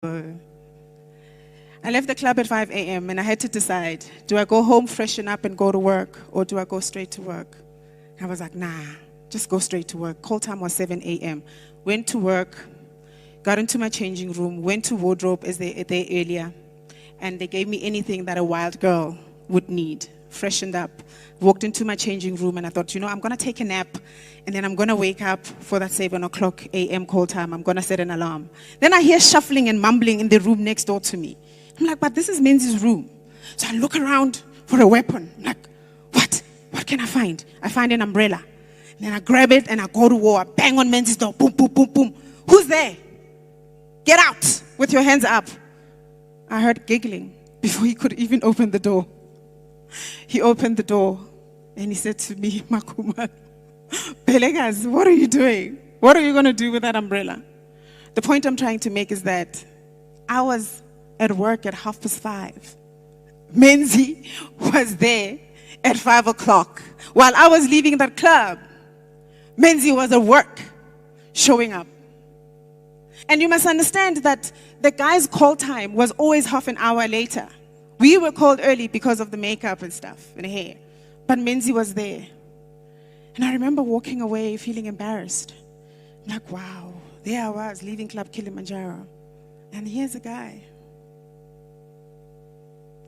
I left the club at 5 a.m. and I had to decide, do I go home, freshen up and go to work, or do I go straight to work? I was like, nah, just go straight to work. Call time was 7 a.m. Went to work, got into my changing room, went to wardrobe as they earlier, and they gave me anything that a wild girl would need. Freshened up, walked into my changing room, and I thought, I'm going to take a nap, and then I'm going to wake up for that 7 o'clock a.m. call time. I'm going to set an alarm. Then I hear shuffling and mumbling in the room next door to me. I'm like, but this is Menzi's room. So I look around for a weapon. I'm like, what? What can I find? I find an umbrella. And then I grab it and I go to war. I bang on Menzi's door. Boom, boom, boom, boom. Who's there? Get out with your hands up. I heard giggling before he could even open the door. He opened the door and he said to me, Makuma, Belegas, what are you doing? What are you going to do with that umbrella? The point I'm trying to make is that I was at work at 5:30. Menzi was there at 5 o'clock. While I was leaving that club, Menzi was at work, showing up. And you must understand that the guy's call time was always half an hour later. We were called early because of the makeup and stuff and hair. But Menzi was there. And I remember walking away feeling embarrassed. I'm like, wow, there I was leaving Club Kilimanjaro. And here's a guy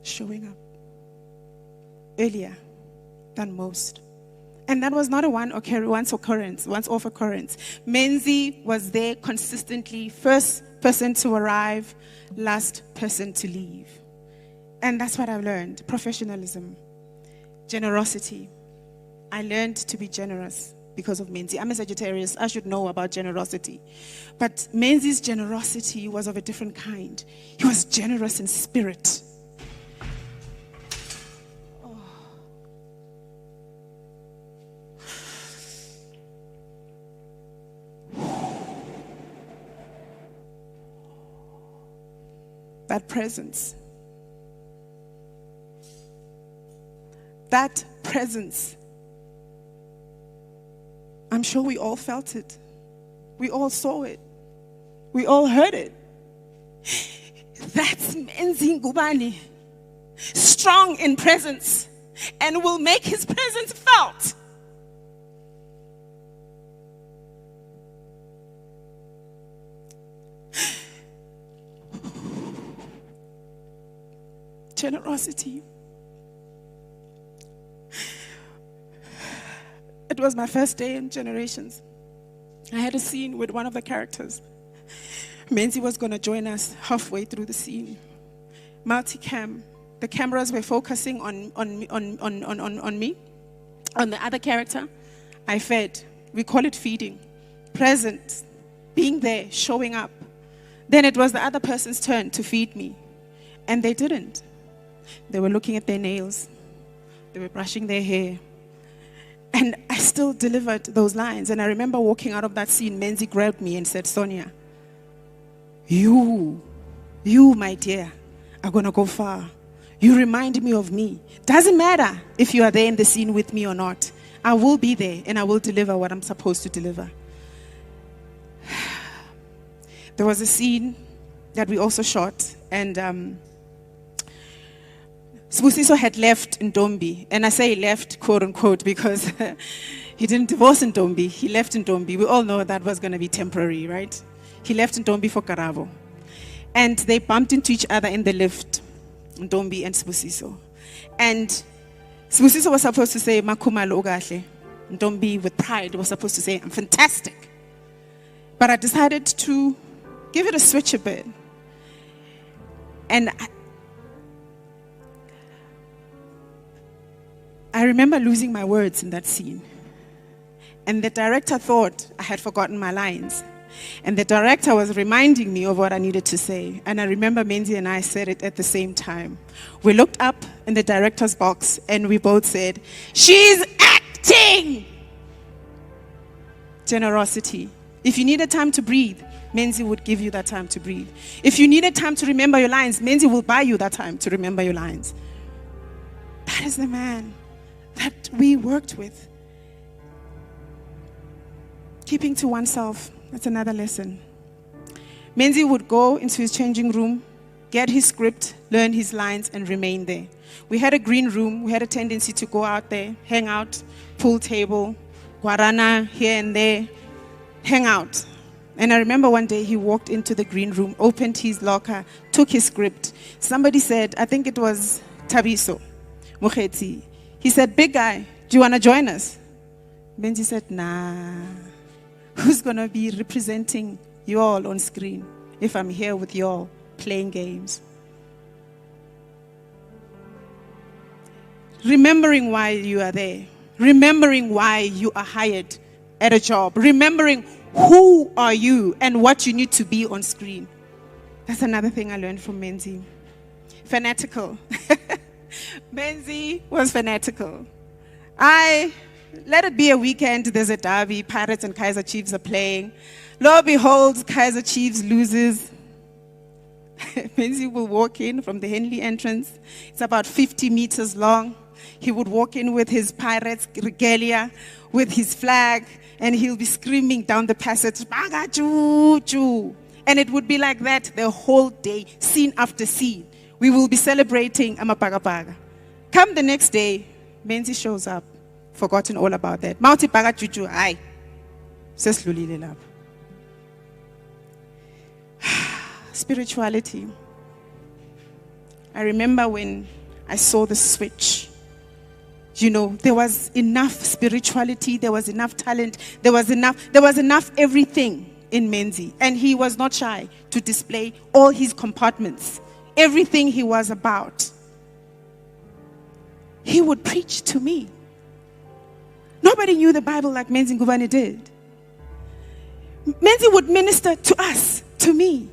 showing up earlier than most. And that was not a once-off occurrence. Menzi was there consistently, first person to arrive, last person to leave. And that's what I've learned. Professionalism, generosity. I learned to be generous because of Menzi. I'm a Sagittarius. I should know about generosity. But Menzi's generosity was of a different kind. He was generous in spirit. That presence. That presence. I'm sure we all felt it. We all saw it. We all heard it. That's Menzi Ngubane. Strong in presence and will make his presence felt. Generosity. It was my first day in Generations. I had a scene with one of the characters. Menzi was going to join us halfway through the scene. Multicam. The cameras were focusing on me, on the other character. I fed. We call it feeding. Present. Being there, showing up. Then it was the other person's turn to feed me. And they didn't. They were looking at their nails. They were brushing their hair. And I still delivered those lines. And I remember walking out of that scene, Menzi grabbed me and said, Sonia, you, my dear, are going to go far. You remind me of me. Doesn't matter if you are there in the scene with me or not. I will be there and I will deliver what I'm supposed to deliver. There was a scene that we also shot, and Sibusiso had left Ntombi, and I say left, quote unquote, because he didn't divorce Ntombi. He left Ntombi. We all know that was going to be temporary, right? He left Ntombi for Karabo. And they bumped into each other in the lift, Ntombi and Sibusiso. And Sibusiso was supposed to say, Makuma lo kahle. Ntombi, with pride, was supposed to say, I'm fantastic. But I decided to give it a switch a bit. And I remember losing my words in that scene. And the director thought I had forgotten my lines. And the director was reminding me of what I needed to say. And I remember Menzi and I said it at the same time. We looked up in the director's box and we both said, she's acting! Generosity. If you needed time to breathe, Menzi would give you that time to breathe. If you needed time to remember your lines, Menzi will buy you that time to remember your lines. That is the man that we worked with. Keeping to oneself, that's another lesson. Menzi would go into his changing room, get his script, learn his lines, and remain there. We had a green room. We had a tendency to go out there, hang out, pool table, guarana here and there, hang out. And I remember one day he walked into the green room, opened his locker, took his script. Somebody said, I think it was Tabiso Mukhetsi. He said, big guy, do you want to join us? Menzi said, nah. Who's going to be representing you all on screen if I'm here with you all playing games? Remembering why you are there. Remembering why you are hired at a job. Remembering who are you and what you need to be on screen. That's another thing I learned from Menzi. Fanatical. Menzi was fanatical. Let it be a weekend, there's a derby, Pirates and Kaizer Chiefs are playing. Lo and behold, Kaizer Chiefs loses. Menzi will walk in from the Henley entrance. It's about 50 meters long. He would walk in with his Pirates regalia, with his flag, and he'll be screaming down the passage, "Baga choo choo." And it would be like that the whole day, scene after scene. We will be celebrating Amapaga. Come the next day, Menzi shows up, forgotten all about that. Mauti Paga Chuchu, aye. Seslulile lab. Spirituality. I remember when I saw the switch. You know, there was enough spirituality, there was enough talent, there was enough everything in Menzi. And he was not shy to display all his compartments, everything he was about. He would preach to me. Nobody knew the Bible like Menzi Ngubane did. Menzi would minister to us, to me.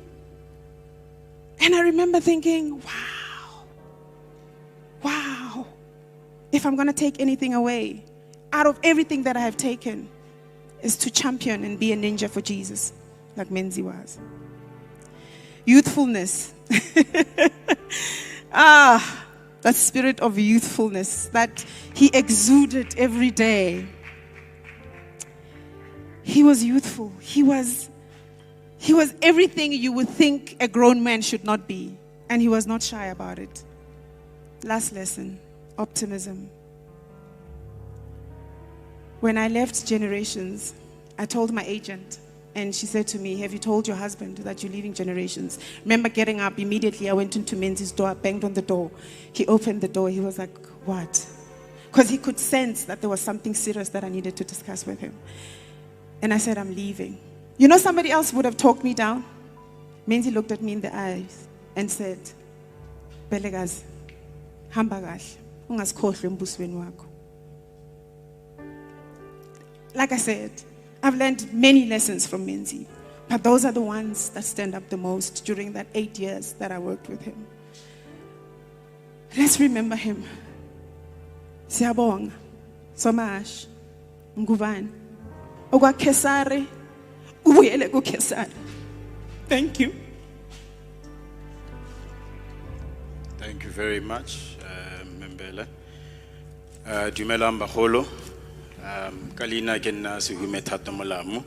And I remember thinking, wow. If I'm going to take anything away, out of everything that I have taken, is to champion and be a ninja for Jesus, like Menzi was. Youthfulness. That spirit of youthfulness that he exuded every day. He was youthful. He was everything you would think a grown man should not be. And he was not shy about it. Last lesson, optimism. When I left Generations, I told my agent, and she said to me, have you told your husband that you're leaving Generations? Remember getting up immediately, I went into Menzi's door, banged on the door. He opened the door, he was like, what? Because he could sense that there was something serious that I needed to discuss with him. And I said, I'm leaving. You know, somebody else would have talked me down. Menzi looked at me in the eyes and said, Belegazi, hamba kahle, ungasikhohlwa embusweni wakho. Like I said, I've learned many lessons from Menzi, but those are the ones that stand up the most during that 8 years that I worked with him. Let's remember him. Siyabonga, Somash, Ngubane, Ogwa Kesare, ubuyele ku Kesare. Thank you. Thank you very much, Mbele. Dumela mbaholo. Kalina ke nna se humethato molamu.